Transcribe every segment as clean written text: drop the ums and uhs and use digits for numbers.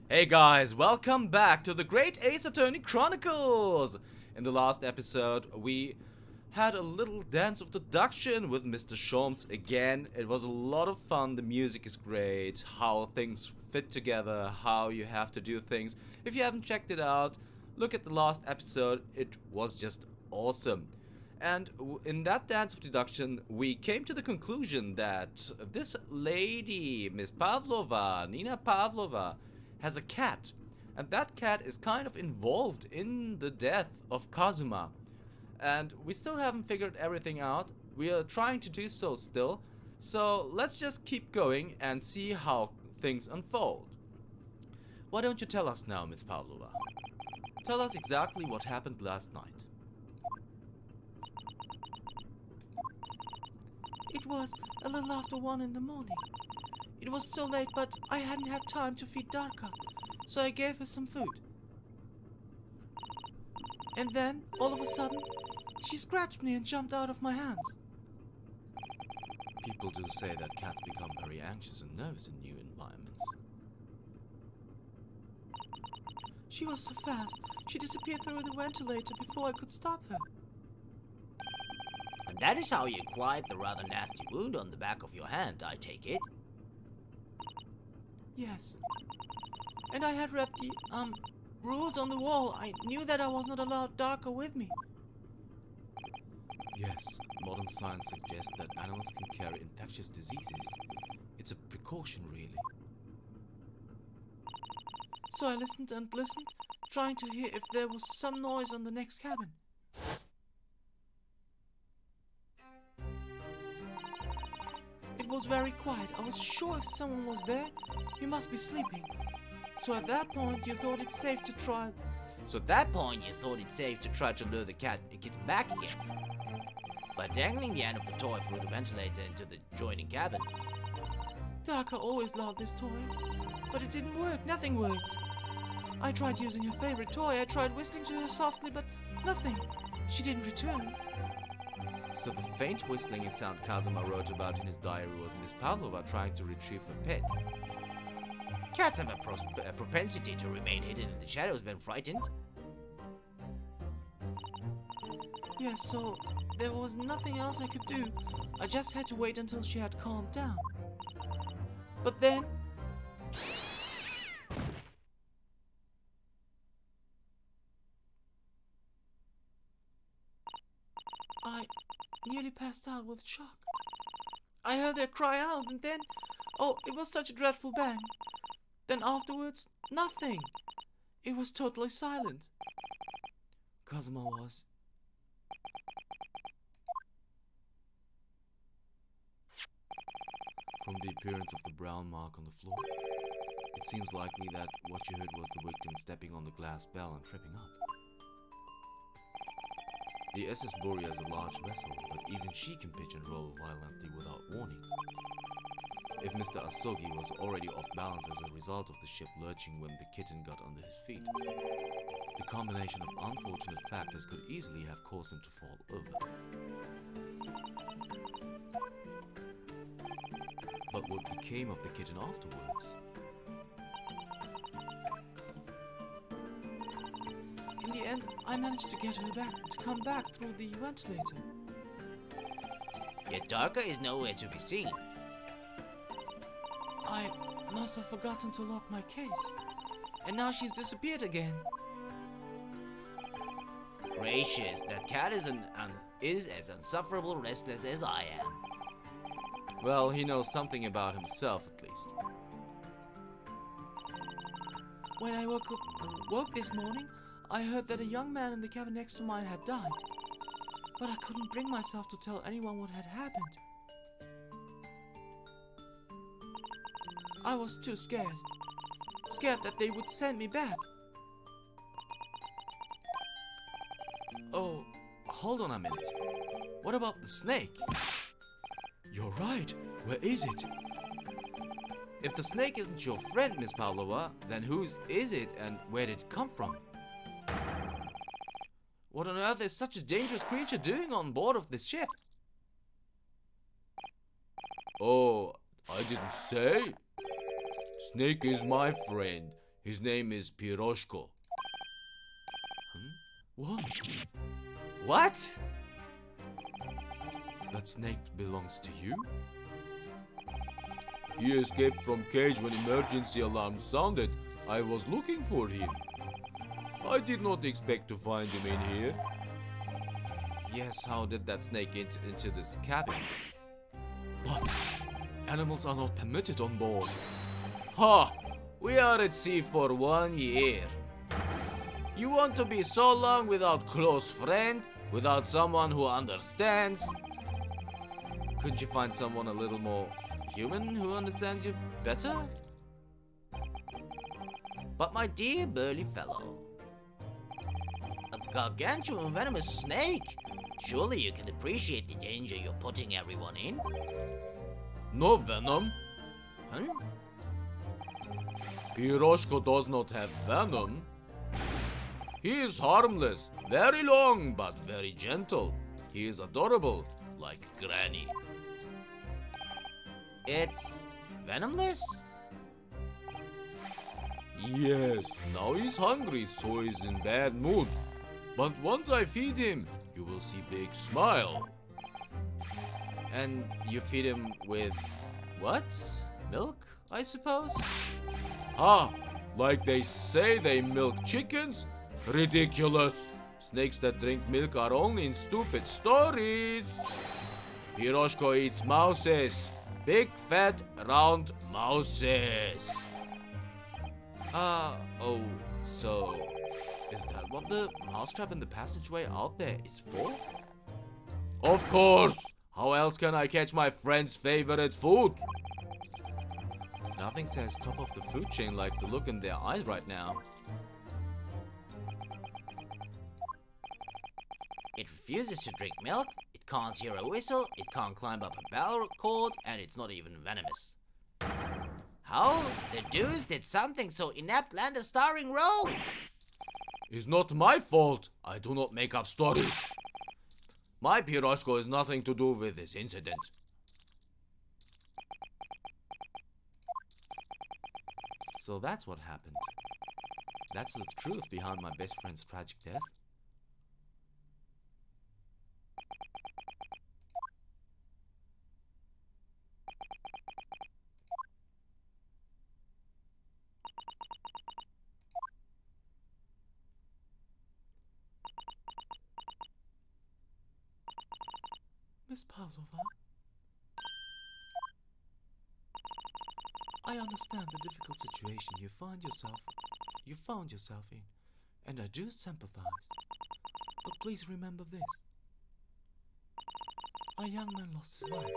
Hey guys, welcome back to the Great Ace Attorney Chronicles! In the last episode, we had a little dance of deduction with Mr. Sholmes again. It was a lot of fun, the music is great, how things fit together, how you have to do things. If you haven't checked it out, look at the last episode, it was just awesome. And in that dance of deduction, we came to the conclusion that this lady, Miss Pavlova, Nina Pavlova, has a cat. And that cat is kind of involved in the death of Kazuma. And we still haven't figured everything out. We are trying to do so still. So let's just keep going and see how things unfold. Why don't you tell us now, Miss Pavlova? Tell us exactly what happened last night. It was a little after 1 in the morning. It was so late, but I hadn't had time to feed Darka, so I gave her some food. And then, all of a sudden, she scratched me and jumped out of my hands. People do say that cats become very anxious and nervous in new environments. She was so fast, she disappeared through the ventilator before I could stop her. And that is how you acquired the rather nasty wound on the back of your hand, I take it? Yes. And I had read the, rules on the wall. I knew that I was not allowed Darka with me. Yes, modern science suggests that animals can carry infectious diseases. It's a precaution, really. So I listened and listened, trying to hear if there was some noise on the next cabin. It was very quiet. I was sure if someone was there, he must be sleeping. So at that point, you thought it's safe to try. So at that point, you thought it safe to try to lure the cat and get him back again. By dangling the end of the toy through the ventilator into the adjoining cabin. Darka always loved this toy, but it didn't work. Nothing worked. I tried using her favorite toy. I tried whistling to her softly, but nothing. She didn't return. So the faint whistling sound Kazuma wrote about in his diary was Miss Pavlova trying to retrieve her pet. Cats have a propensity to remain hidden in the shadows when frightened. Yes, so there was nothing else I could do. I just had to wait until she had calmed down. But then... I nearly passed out with shock. I heard her cry out and then... Oh, it was such a dreadful bang. Then afterwards, nothing. It was totally silent. Kazuma was... From the appearance of the brown mark on the floor, it seems likely that what you heard was the victim stepping on the glass bell and tripping up. The SS Borea is a large vessel, but even she can pitch and roll violently without warning. If Mr. Asogi was already off balance as a result of the ship lurching when the kitten got under his feet, the combination of unfortunate factors could easily have caused him to fall over. But what became of the kitten afterwards? In the end, I managed to get her back, to come back through the ventilator. Yet Darka is nowhere to be seen. I must have forgotten to lock my case. And now she's disappeared again. Gracious, that cat is as insufferable restless as I am. Well, he knows something about himself at least. When I woke this morning, I heard that a young man in the cabin next to mine had died. But I couldn't bring myself to tell anyone what had happened. I was too scared. Scared that they would send me back. Oh, hold on a minute. What about the snake? You're right. Where is it? If the snake isn't your friend, Miss Pavlova, then whose is it and where did it come from? What on earth is such a dangerous creature doing on board of this ship? Oh, I didn't say. Snake is my friend. His name is Piroshko. What? What? That snake belongs to you? He escaped from cage when emergency alarm sounded. I was looking for him. I did not expect to find him in here. Yes, how did that snake into this cabin? But animals are not permitted on board. Ha! We are at sea for 1 year. You want to be so long without close friend? Without someone who understands? Couldn't you find someone a little more human who understands you better? But my dear burly fellow, a gargantuan venomous snake? Surely you can appreciate the danger you're putting everyone in? No venom. Huh? Piroshko does not have venom. He is harmless, very long but very gentle. He is adorable, like Granny. It's venomless? Yes, now he's hungry, so he's in bad mood. But once I feed him, you will see big smile. And you feed him with what? Milk, I suppose? Ah, like they say they milk chickens? Ridiculous. Snakes that drink milk are only in stupid stories. Piroshko eats mouses. Big, fat, round mouses. Oh, so is that what the mousetrap in the passageway out there is for? Of course. How else can I catch my friend's favorite food? Nothing says top of the food chain like the look in their eyes right now. It refuses to drink milk, it can't hear a whistle, it can't climb up a bell cord, and it's not even venomous. How the deuce did something so inept land a starring role? It's not my fault. I do not make up stories. My Piroshko has nothing to do with this incident. So that's what happened. That's the truth behind my best friend's tragic death. Miss Pavlova, I understand the difficult situation you found yourself in, and I do sympathize. But please remember this. A young man lost his life.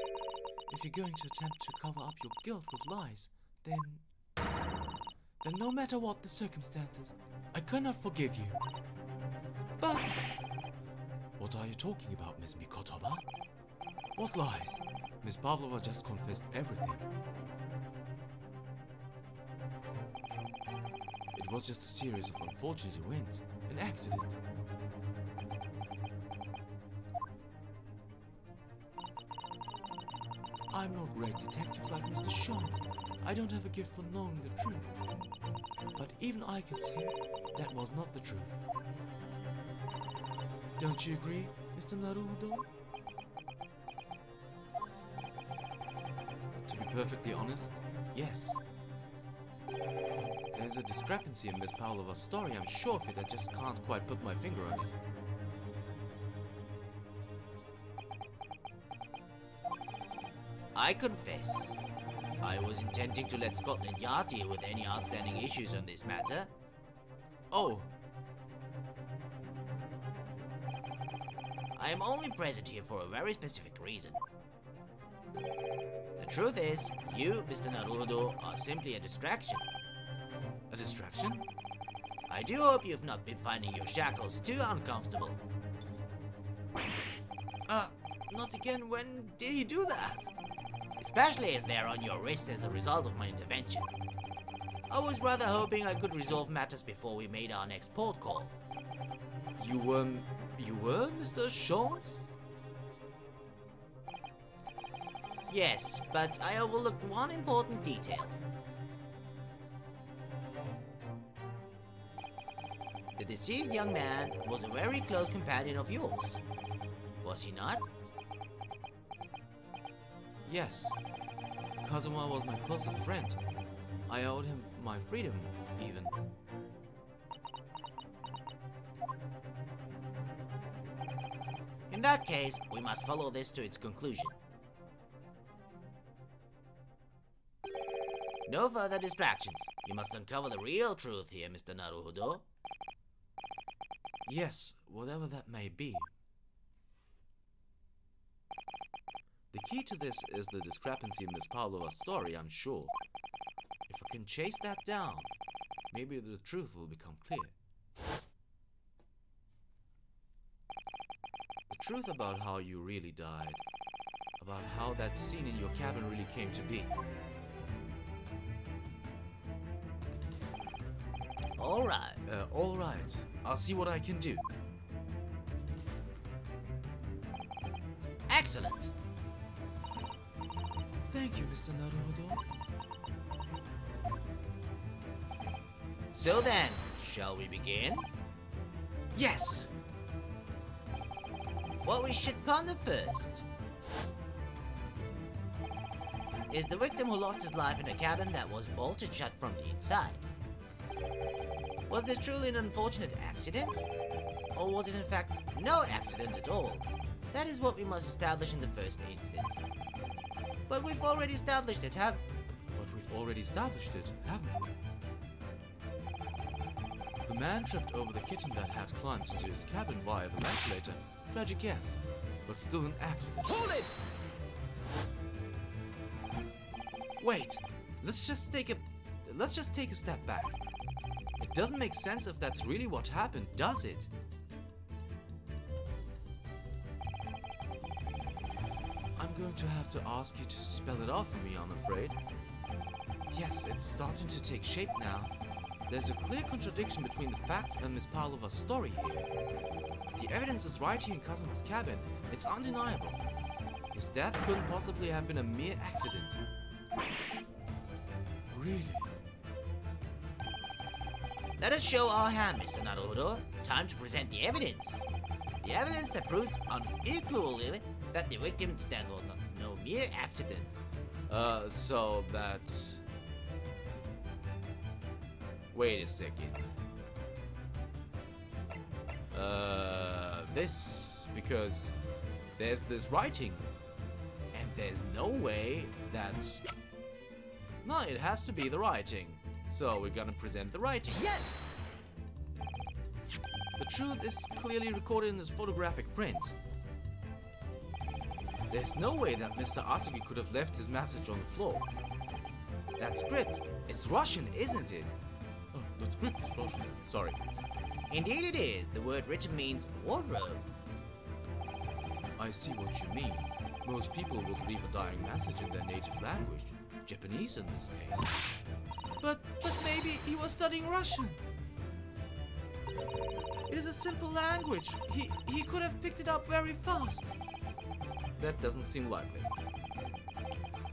If you're going to attempt to cover up your guilt with lies, then no matter what the circumstances, I cannot forgive you. But what are you talking about, Miss Mikotoba? What lies? Miss Pavlova just confessed everything. It was just a series of unfortunate events, an accident. I'm no great detective like Mr. Short. I don't have a gift for knowing the truth. But even I can see that was not the truth. Don't you agree, Mr. Naruto? To be perfectly honest, yes. There's a discrepancy in Miss Pavlova's story, I'm sure of it, I just can't quite put my finger on it. I confess, I was intending to let Scotland Yard deal with any outstanding issues on this matter. Oh, I am only present here for a very specific reason. The truth is, you, Mr. Naruto, are simply a distraction. a distraction? I do hope you've not been finding your shackles too uncomfortable. Not again, when did he do that? Especially as they're on your wrist as a result of my intervention. I was rather hoping I could resolve matters before we made our next port call. You were Mr. Short? Yes, but I overlooked one important detail. The deceased young man was a very close companion of yours. Was he not? Yes. Kazuma was my closest friend. I owed him my freedom, even. In that case, we must follow this to its conclusion. No further distractions. You must uncover the real truth here, Mr. Naruhodo. Yes, whatever that may be. The key to this is the discrepancy in Miss Pavlova's story, I'm sure. If I can chase that down, maybe the truth will become clear. The truth about how you really died. About how that scene in your cabin really came to be. All right. I'll see what I can do. Excellent. Thank you, Mr. Naruhodo. So then, shall we begin? Yes! What we should ponder first is the victim who lost his life in a cabin that was bolted shut from the inside. Was this truly an unfortunate accident? Or was it in fact no accident at all? That is what we must establish in the first instance. But we've already established it, haven't we? The man tripped over the kitten that had climbed into his cabin via the ventilator. Tragic, yes, but still an accident. Hold it! Wait, let's just take a step back. It doesn't make sense if that's really what happened, does it? I'm going to have to ask you to spell it out for me, I'm afraid. Yes, it's starting to take shape now. There's a clear contradiction between the facts and Miss Pavlova's story here. The evidence is right here in Kazuma's cabin. It's undeniable. His death couldn't possibly have been a mere accident. Really? Let us show our hand, Mr. Naruhodo. Time to present the evidence. The evidence that proves unequivocally that the victim's death was no mere accident. So that... Wait a second. Because there's this writing, and there's no way that... No, it has to be the writing. So we're gonna present the writing. Yes! The truth is clearly recorded in this photographic print. There's no way that Mr. Asugi could have left his message on the floor. That script, it's Russian, isn't it? Oh, the script is Russian. Sorry. Indeed it is. The word written means wardrobe. I see what you mean. Most people would leave a dying message in their native language. Japanese in this case. But maybe he was studying Russian. It is a simple language. He could have picked it up very fast. That doesn't seem likely.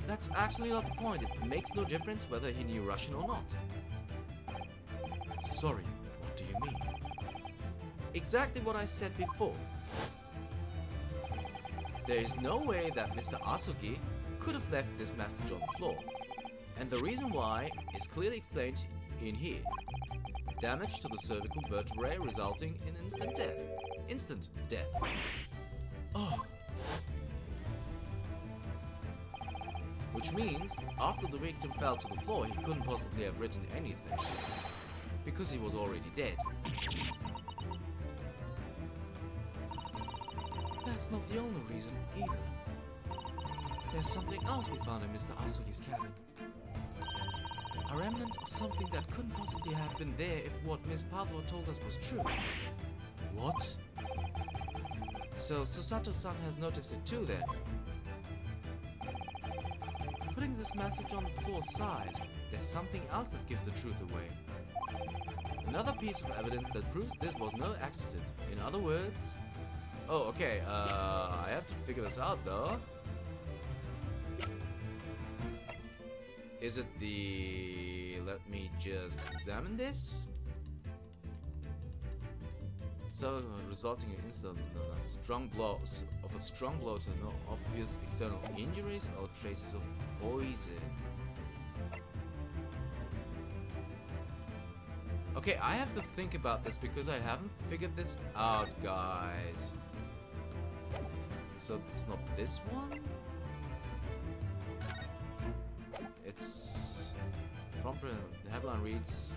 That's actually not the point. It makes no difference whether he knew Russian or not. Sorry, what do you mean? Exactly what I said before. There is no way that Mr. Asugi could have left this message on the floor. And the reason why is clearly explained in here. Damage to the cervical vertebrae resulting in instant death. Instant death. Oh. Which means, after the victim fell to the floor, he couldn't possibly have written anything. Because he was already dead. That's not the only reason either. There's something else we found in Mr. Asugi's cabin. A remnant of something that couldn't possibly have been there if what Miss Pavlova told us was true. What? So Susato-san has noticed it too then? Putting this message on the floor aside, there's something else that gives the truth away. Another piece of evidence that proves this was no accident. In other words... Oh, okay, I have to figure this out though. Is it the... Let me just examine this. So resulting in instant strong blows of a strong blow to no obvious external injuries or traces of poison. Okay, I have to think about this because I haven't figured this out, guys. So it's not this one? It's from the headline reads,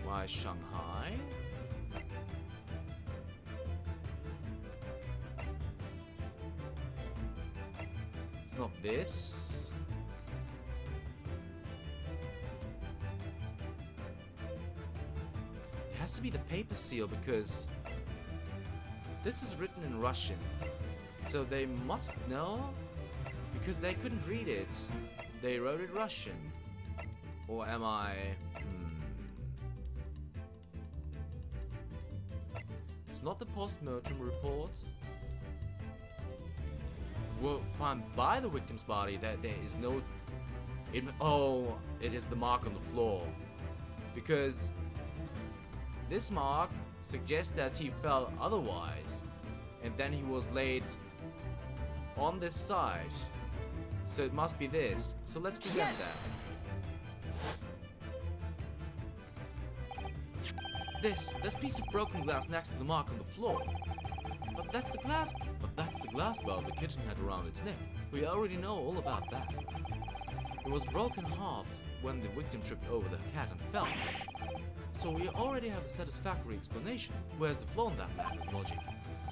"Why Shanghai?" It's not this. It has to be the paper seal because this is written in Russian. So they must know because they couldn't read it. They wrote it Russian. Or am I... It's not the post-mortem report. We'll find by the victim's body that there is no... it is the mark on the floor. Because this mark suggests that he fell otherwise. And then he was laid on this side. So it must be this. So let's present that. This piece of broken glass next to the mark on the floor. But that's the glass bell the kitten had around its neck. We already know all about that. It was broken half when the victim tripped over the cat and fell. So we already have a satisfactory explanation. Where's the flaw in that line of logic?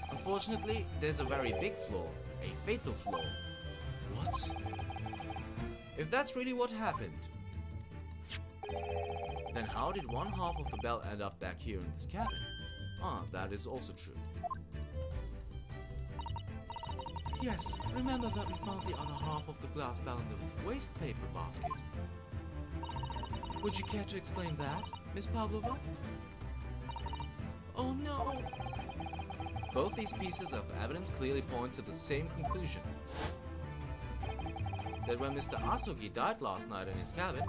Unfortunately, there's a very big flaw. A fatal flaw. What? If that's really what happened, then how did one half of the bell end up back here in this cabin? Ah, that is also true. Yes, remember that we found the other half of the glass bell in the waste paper basket. Would you care to explain that, Miss Pavlova? Oh no! Both these pieces of evidence clearly point to the same conclusion. That when Mr. Asugi died last night in his cabin,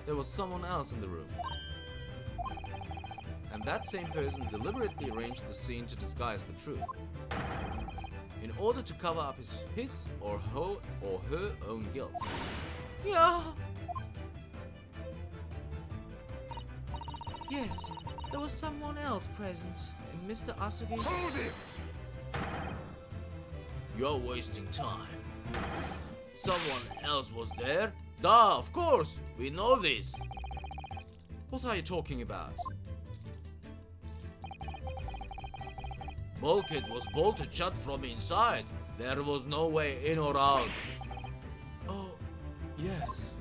there was someone else in the room. And that same person deliberately arranged the scene to disguise the truth. In order to cover up his or her own guilt. Yeah. Yes, there was someone else present in Mr. Asugi's... Hold it! You're wasting time. Someone else was there? Duh, of course! We know this! What are you talking about? Bulkhead was bolted shut from inside. There was no way in or out. Oh, yes.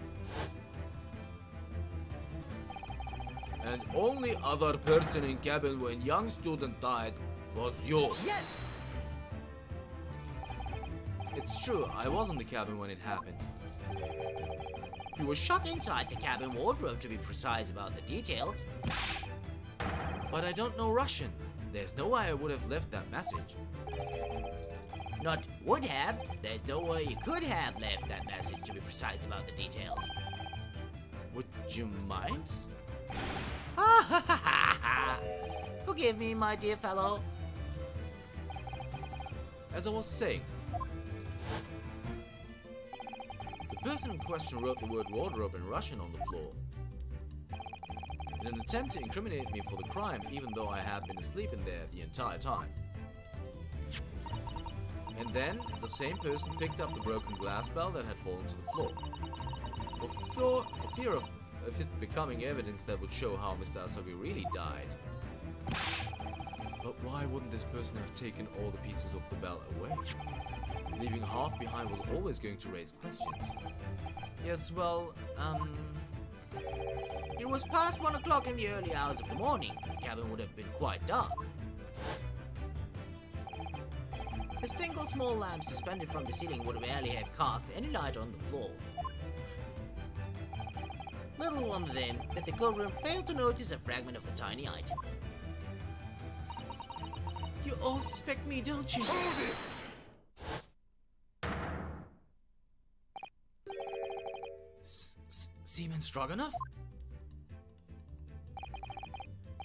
And only other person in cabin when young student died was you. Yes! It's true, I was in the cabin when it happened. You were shut inside the cabin wardrobe to be precise about the details. But I don't know Russian. There's no way I would have left that message. Not would have. There's no way you could have left that message to be precise about the details. Would you mind? Forgive me, my dear fellow. As I was saying, the person in question wrote the word wardrobe in Russian on the floor. In an attempt to incriminate me for the crime, even though I had been asleep in there the entire time. And then, the same person picked up the broken glass bell that had fallen to the floor. For fear of it becoming evidence that would show how Mr. Asogi really died. But why wouldn't this person have taken all the pieces of the bell away? Leaving half behind was always going to raise questions. Yes, well, It was past 1 o'clock in the early hours of the morning. The cabin would have been quite dark. A single small lamp suspended from the ceiling would barely have cast any light on the floor. Little wonder then that the cold room failed to notice a fragment of the tiny item. You all suspect me, don't you? Hold it! Seaman Stroganoff?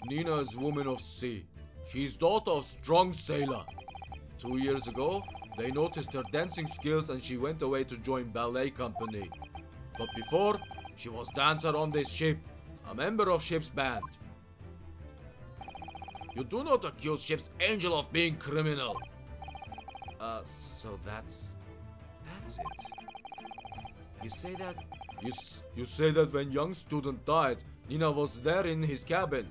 Nina is woman of sea. She's daughter of strong sailor. 2 years ago, they noticed her dancing skills and she went away to join ballet company. But before, she was dancer on this ship, a member of ship's band. You do not accuse ship's angel of being criminal. So that's it. You say that? You say that when young student died, Nina was there in his cabin.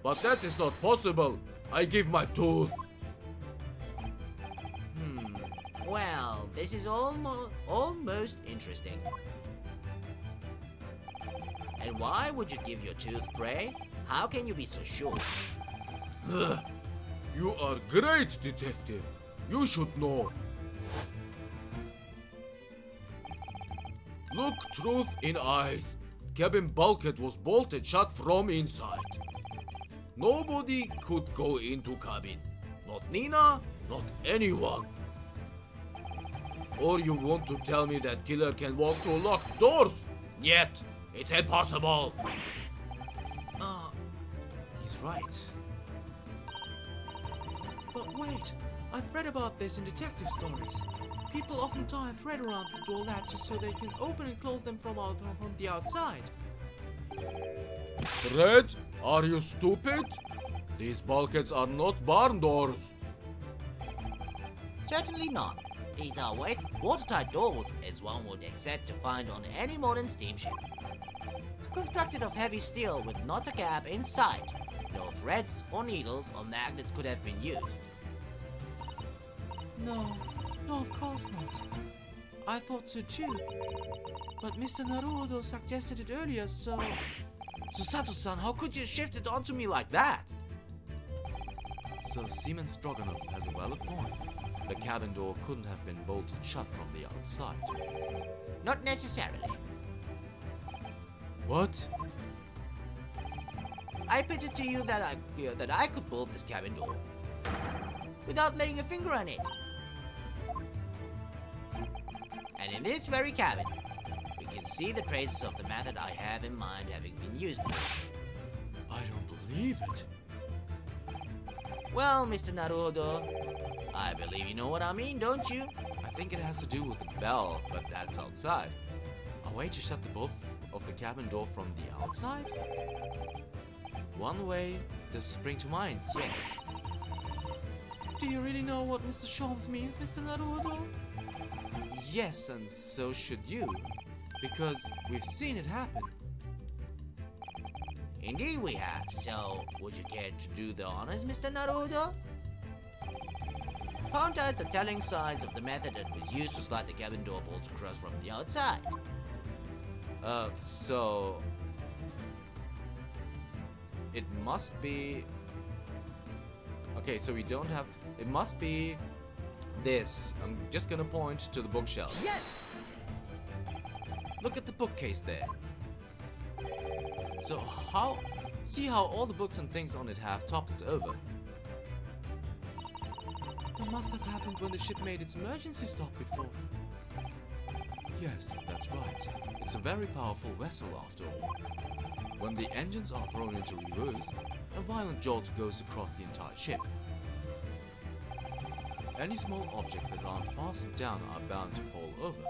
But that is not possible. I give my tooth. Well, this is almost interesting. And why would you give your tooth, pray? How can you be so sure? You are great detective. You should know. Look truth in eyes. Cabin bulkhead was bolted shut from inside. Nobody could go into cabin. Not Nina, not anyone. Or you want to tell me that killer can walk through locked doors? Yet, it's impossible. He's right. But wait, I've read about this in detective stories. People often tie a thread around the door latches so they can open and close them from the outside. Fred, are you stupid? These bulkheads are not barn doors. Certainly not. These are watertight doors, as one would expect to find on any modern steamship. Constructed of heavy steel with not a gap inside. No threads or needles or magnets could have been used. No, of course not. I thought so too. But Mr. Naruhodo suggested it earlier, so... Susato-san, how could you shift it onto me like that? So Seaman Stroganoff has a valid point. The cabin door couldn't have been bolted shut from the outside. Not necessarily. What? I put it to you that I could bolt this cabin door without laying a finger on it. And in this very cabin, we can see the traces of the method I have in mind having been used for. I don't believe it. Well, Mr. Naruhodo, I believe you know what I mean, don't you? I think it has to do with the bell, but that's outside. A way to shut the bolt of the cabin door from the outside? One way does spring to mind, yes. Do you really know what Mr. Sholmes means, Mr. Naruhodo? Yes, and so should you, because we've seen it happen. Indeed we have, so would you care to do the honors, Mr. Naruhodo? Point out the telling signs of the method that was used to slide the cabin door bolt across from the outside. So... It must be... Okay, so we don't have... It must be... this. I'm just gonna point to the bookshelf. Yes! Look at the bookcase there. So how... See how all the books and things on it have toppled over? That must have happened when the ship made its emergency stop before. Yes, that's right. It's a very powerful vessel after all. When the engines are thrown into reverse, a violent jolt goes across the entire ship. Any small objects that aren't fastened down are bound to fall over.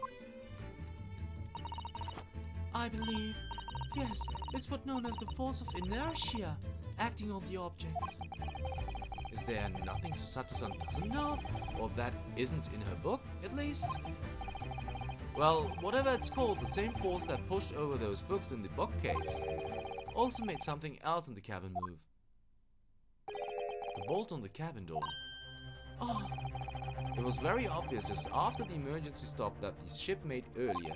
I believe, yes, it's what's known as the force of inertia acting on the objects. Is there nothing Susato-san doesn't know? Or that isn't in her book, at least? Well, whatever it's called, the same force that pushed over those books in the bookcase also made something else in the cabin move. The bolt on the cabin door. Oh, it was very obvious as after the emergency stop that the ship made earlier.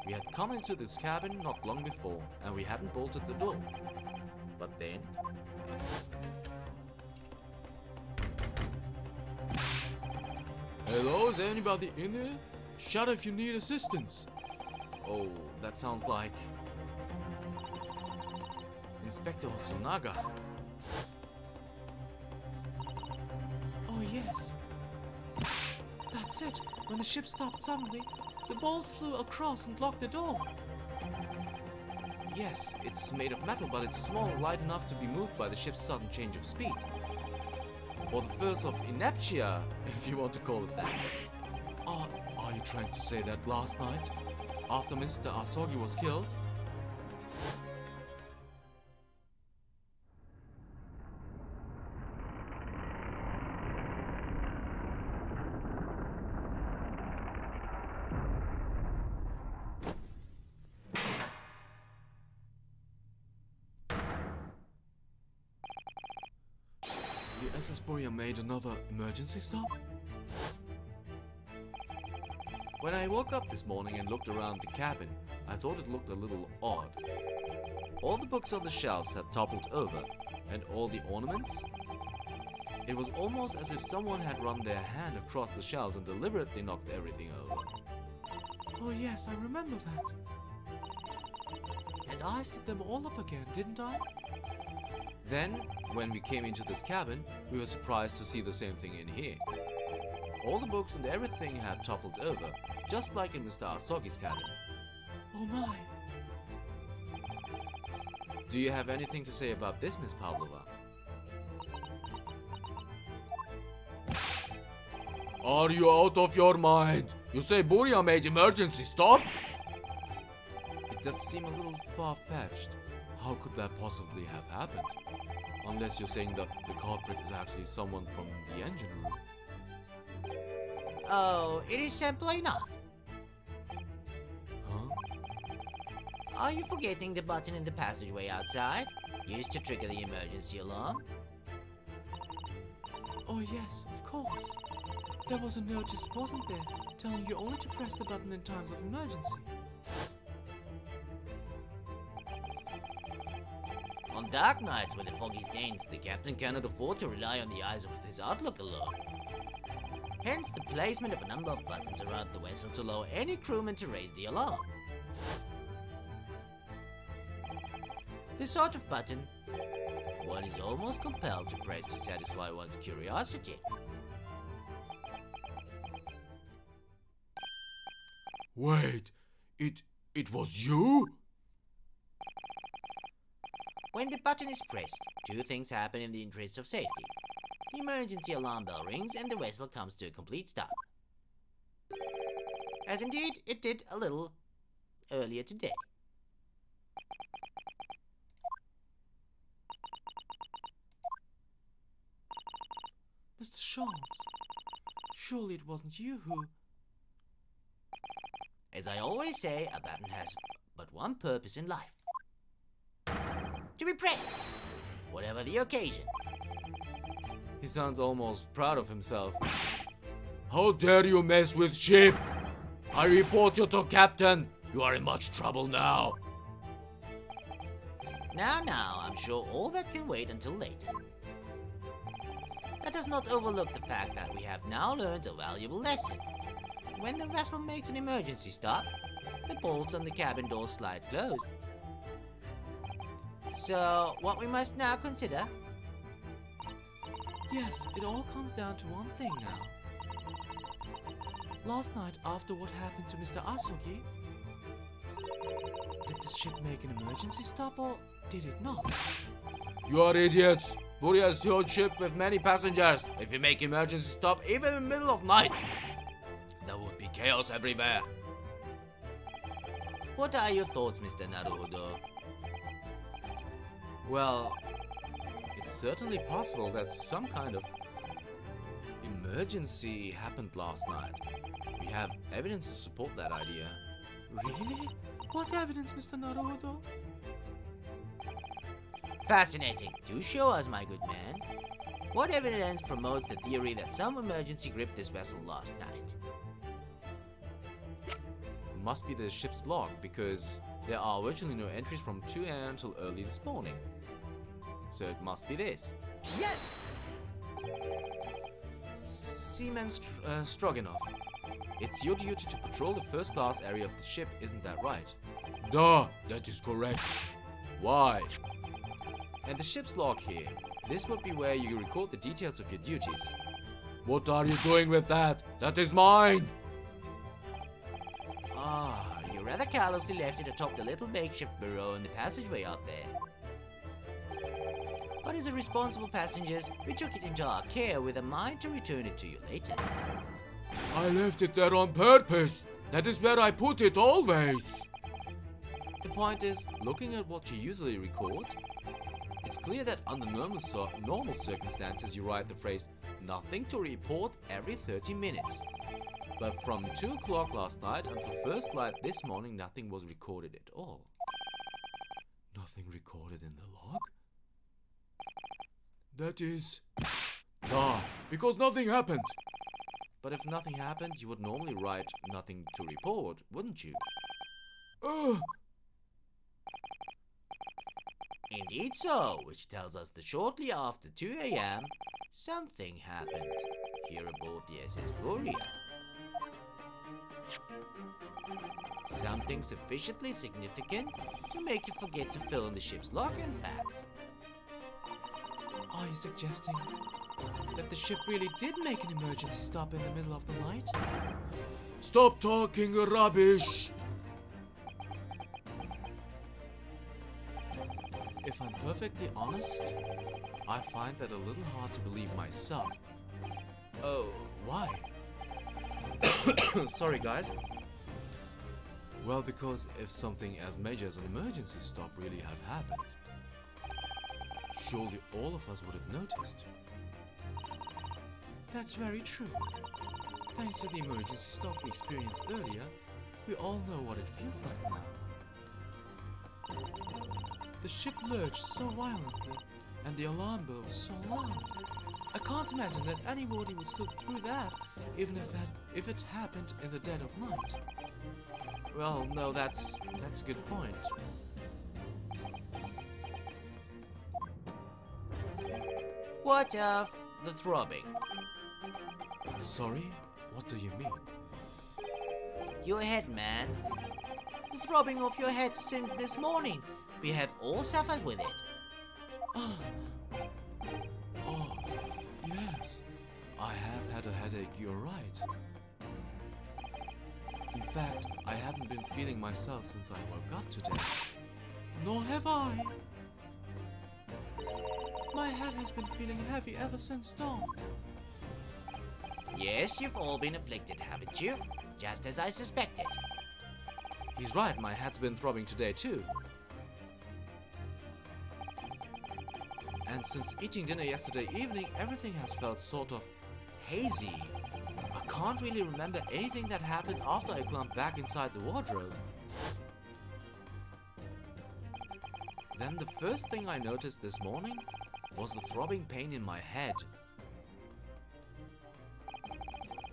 We had come into this cabin not long before, and we hadn't bolted the door. But then... Hello, is there anybody in there? Shout if you need assistance. Oh, that sounds like... Inspector Hosonaga. Oh yes. That's it. When the ship stopped suddenly, the bolt flew across and locked the door. Yes, it's made of metal, but it's small, light enough to be moved by the ship's sudden change of speed. Or the force of inertia, if you want to call it that. Are you trying to say that last night, after Mr. Asogi was killed? The SS Borea made another emergency stop? When I woke up this morning and looked around the cabin, I thought it looked a little odd. All the books on the shelves had toppled over, and all the ornaments? It was almost as if someone had run their hand across the shelves and deliberately knocked everything over. Oh yes, I remember that. And I set them all up again, didn't I? Then, when we came into this cabin, we were surprised to see the same thing in here. All the books and everything had toppled over, just like in Mr. Asogi's cabin. Oh my! Do you have anything to say about this, Miss Pavlova? Are you out of your mind? You say Borea made emergency stop? It does seem a little far-fetched. How could that possibly have happened? Unless you're saying that the culprit is actually someone from the engine room. Oh, it is simple enough. Huh? Are you forgetting the button in the passageway outside? Used to trigger the emergency alarm? Oh yes, of course. There was a notice, wasn't there, telling you only to press the button in times of emergency. On dark nights when the fog is dense, the captain cannot afford to rely on the eyes of his outlook alone. Hence the placement of a number of buttons around the vessel to allow any crewman to raise the alarm. This sort of button, one is almost compelled to press to satisfy one's curiosity. Wait, it was you? When the button is pressed, two things happen in the interest of safety. The emergency alarm bell rings and the vessel comes to a complete stop. As indeed it did a little earlier today. Mr. Sholmes, surely it wasn't you who... As I always say, a button has but one purpose in life. To be pressed, whatever the occasion. He sounds almost proud of himself. How dare you mess with ship? I report you to Captain. You are in much trouble now. Now, I'm sure all that can wait until later. That does not overlook the fact that we have now learned a valuable lesson. When the vessel makes an emergency stop, the bolts on the cabin doors slide closed. So, what we must now consider... Yes, it all comes down to one thing now. Last night, after what happened to Mr. Asogi, did the ship make an emergency stop or did it not? You are idiots. Borea is a huge ship with many passengers. If you make emergency stop even in the middle of night, there would be chaos everywhere. What are your thoughts, Mr. Naruhodo? Well, it's certainly possible that some kind of emergency happened last night. We have evidence to support that idea. Really? What evidence, Mr. Naruhodo? Fascinating. Do show us, my good man. What evidence promotes the theory that some emergency gripped this vessel last night? Must be the ship's log, because there are virtually no entries from 2 a.m. until early this morning. So it must be this. Yes! Seaman Stroganoff. It's your duty to patrol the first class area of the ship, isn't that right? Duh, that is correct. Why? And the ship's log here. This would be where you record the details of your duties. What are you doing with that? That is mine! Ah, you're rather carelessly left it atop the little makeshift burrow in the passageway out there. But as a responsible passengers, we took it into our care with a mind to return it to you later. I left it there on purpose. That is where I put it always. The point is, looking at what you usually record, it's clear that under normal circumstances you write the phrase "nothing to report" every 30 minutes. But from 2 o'clock last night until first light this morning, nothing was recorded at all. Nothing recorded in the log? That is... because nothing happened. But if nothing happened, you would normally write "nothing to report," wouldn't you? Indeed so, which tells us that shortly after 2 a.m., something happened here aboard the SS Gloria. Something sufficiently significant to make you forget to fill in the ship's log, in fact. Are you suggesting that the ship really did make an emergency stop in the middle of the night? Stop talking rubbish! If I'm perfectly honest, I find that a little hard to believe myself. Oh, why? Sorry, guys. Well, because if something as major as an emergency stop really had happened, surely all of us would have noticed. That's very true. Thanks to the emergency stop we experienced earlier, we all know what it feels like now. The ship lurched so violently, and the alarm bell was so loud. I can't imagine that anybody would slip through that, even if it happened in the dead of night. Well, no, that's a good point. What of the throbbing? Sorry? What do you mean? Your head, man. The throbbing of your head since this morning. We have all suffered with it. Oh, yes. I have had a headache, you're right. In fact, I haven't been feeling myself since I woke up today. Nor have I. My head has been feeling heavy ever since dawn. Yes, you've all been afflicted, haven't you? Just as I suspected. He's right, my head's been throbbing today too. And since eating dinner yesterday evening, everything has felt sort of hazy. I can't really remember anything that happened after I climbed back inside the wardrobe. Then the first thing I noticed this morning was the throbbing pain in my head.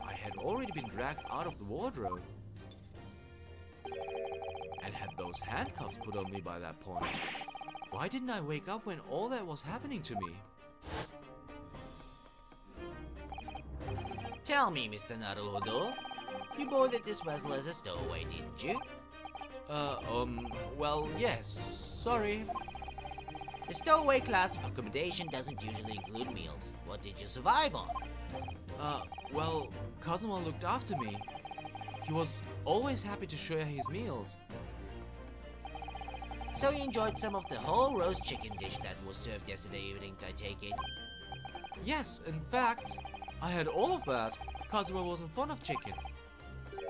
I had already been dragged out of the wardrobe and had those handcuffs put on me by that point. Why didn't I wake up when all that was happening to me? Tell me, Mr. Naruhodo, you boarded this vessel as a stowaway, didn't you? Well, yes. Sorry. The stowaway class of accommodation doesn't usually include meals. What did you survive on? Well, Kazuma looked after me. He was always happy to share his meals. So you enjoyed some of the whole roast chicken dish that was served yesterday evening, I take it? Yes, in fact, I had all of that. Kazuma wasn't fond of chicken.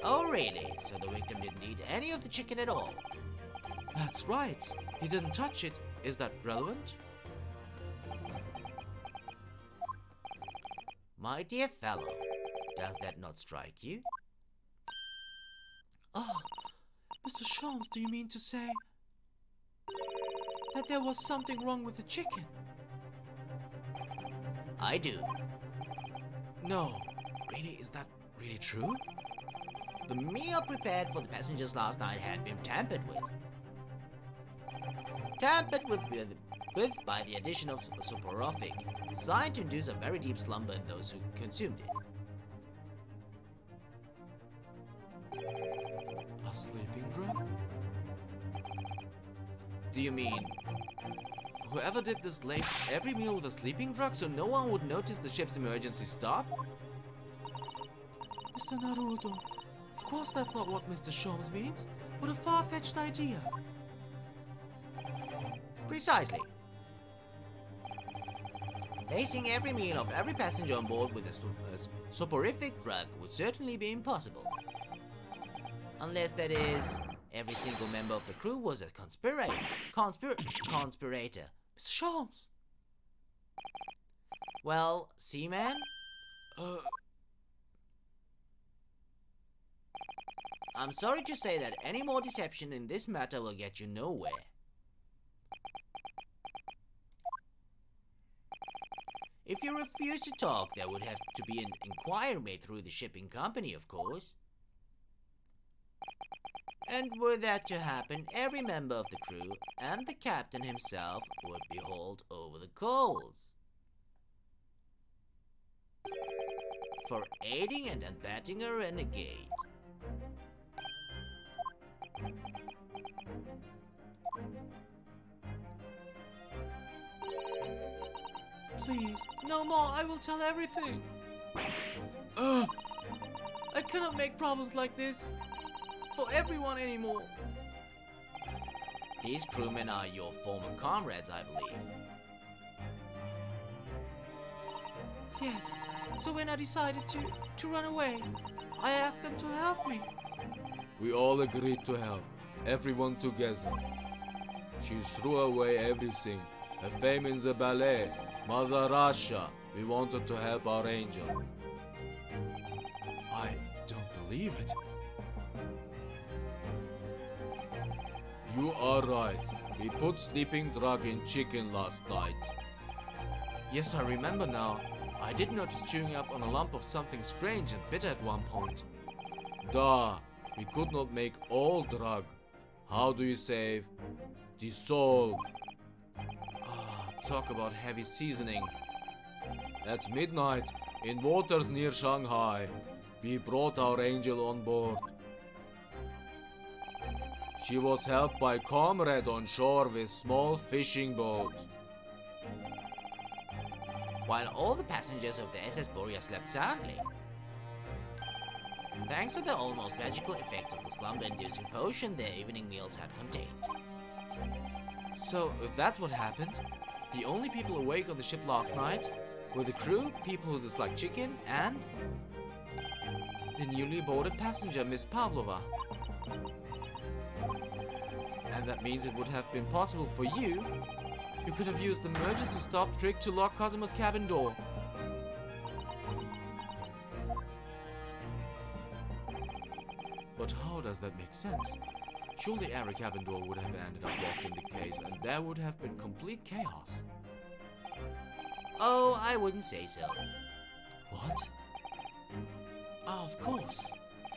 Oh really? So the victim didn't eat any of the chicken at all? That's right. He didn't touch it. Is that relevant? My dear fellow, does that not strike you? Oh, Mr. Sholmes, do you mean to say that there was something wrong with the chicken? I do. No. Really? Is that really true? The meal prepared for the passengers last night had been tampered with. Tampered with by the addition of soporific, designed to induce a very deep slumber in those who consumed it. A sleeping drug? Do you mean whoever did this laced every meal with a sleeping drug so no one would notice the ship's emergency stop? Mr. Naruto, of course that's not what Mr. Sholmes means. What a far-fetched idea. Precisely. Lacing every meal of every passenger on board with a soporific drug would certainly be impossible. Unless, that is, every single member of the crew was a conspirator. Mr. Sholmes! Well, Seaman? I'm sorry to say that any more deception in this matter will get you nowhere. If you refuse to talk, there would have to be an inquiry made through the shipping company, of course. And were that to happen, every member of the crew and the captain himself would be hauled over the coals for aiding and abetting a renegade. Please, no more. I will tell everything. I cannot make problems like this for everyone anymore. These crewmen are your former comrades, I believe. Yes, so when I decided to run away, I asked them to help me. We all agreed to help, everyone together. She threw away everything, her fame in the ballet, Mother Russia. We wanted to help our angel. I don't believe it. You are right. We put sleeping drug in chicken last night. Yes, I remember now. I did notice chewing up on a lump of something strange and bitter at one point. Duh, we could not make all drug. How do you save? Dissolve. Talk about heavy seasoning. At midnight, in waters near Shanghai, we brought our angel on board. She was helped by comrade on shore with small fishing boat. While all the passengers of the SS Borea slept soundly. Thanks to the almost magical effects of the slumber-inducing potion their evening meals had contained. So, if that's what happened, the only people awake on the ship last night were the crew, people who dislike chicken, and the newly boarded passenger, Miss Pavlova. And that means it would have been possible for you. You could have used the emergency stop trick to lock Kazuma's cabin door. But how does that make sense? Surely every cabin door would have ended up locked in the case, and there would have been complete chaos. Oh, I wouldn't say so. What? Ah, of course.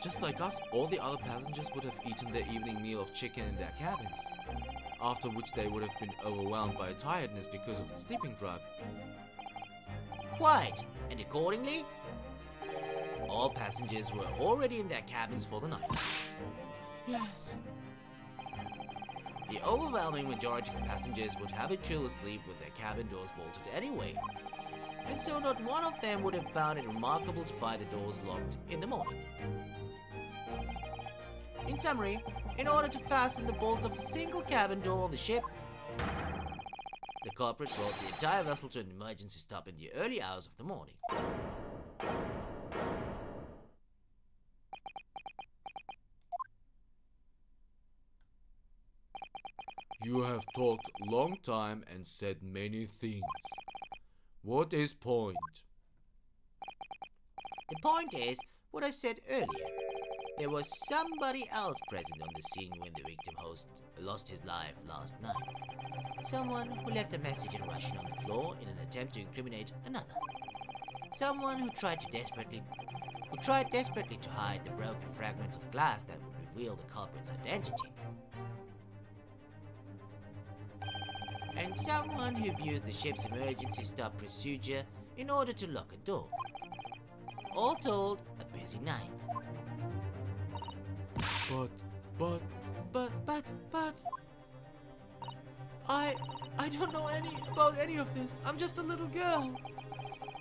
Just like us, all the other passengers would have eaten their evening meal of chicken in their cabins, after which they would have been overwhelmed by tiredness because of the sleeping drug. Quite. And accordingly, all passengers were already in their cabins for the night. Yes. The overwhelming majority of passengers would habitually sleep with their cabin doors bolted anyway, and so not one of them would have found it remarkable to find the doors locked in the morning. In summary, in order to fasten the bolt of a single cabin door on the ship, the culprit brought the entire vessel to an emergency stop in the early hours of the morning. You have talked long time and said many things. What is point? The point is what I said earlier. There was somebody else present on the scene when the victim host lost his life last night. Someone who left a message in Russian on the floor in an attempt to incriminate another. Someone who tried desperately to hide the broken fragments of glass that would reveal the culprit's identity. And someone who abused the ship's emergency stop procedure in order to lock a door. All told, a busy night. But... I don't know about any of this. I'm just a little girl.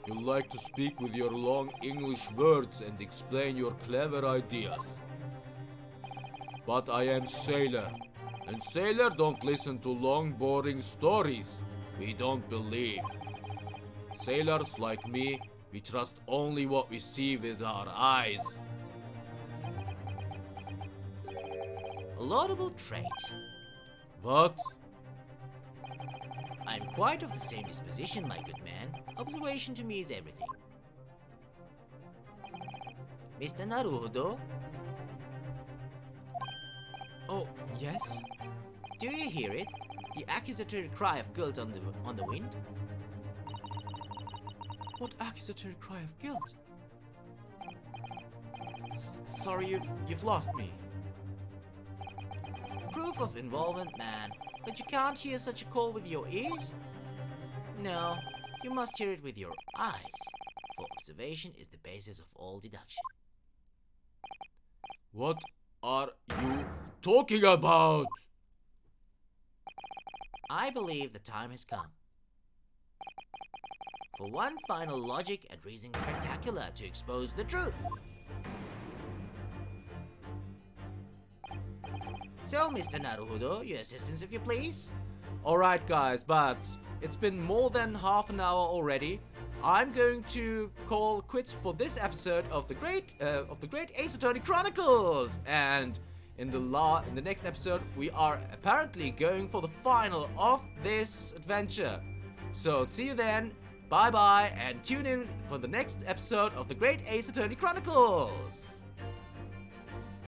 You like to speak with your long English words and explain your clever ideas. but I am sailor. And sailor don't listen to long boring stories. We don't believe. Sailors like me, we trust only what we see with our eyes. A laudable trait. What? I am quite of the same disposition, my good man. Observation to me is everything. Mr. Naruhodo, Oh, yes? do you hear it? The accusatory cry of guilt on the wind? What accusatory cry of guilt? Sorry, you've lost me. Proof of involvement, man. But you can't hear such a call with your ears? No, you must hear it with your eyes. For observation is the basis of all deduction. What are you talking about? I believe the time has come for one final logic and reasoning spectacular to expose the truth. So, Mr. Naruhodo, your assistance if you please. Alright guys, but it's been more than half an hour already. I'm going to call quits for this episode of the Great Ace Attorney Chronicles. And in the next episode, we are apparently going for the final of this adventure. So see you then. Bye bye, and tune in for the next episode of the Great Ace Attorney Chronicles.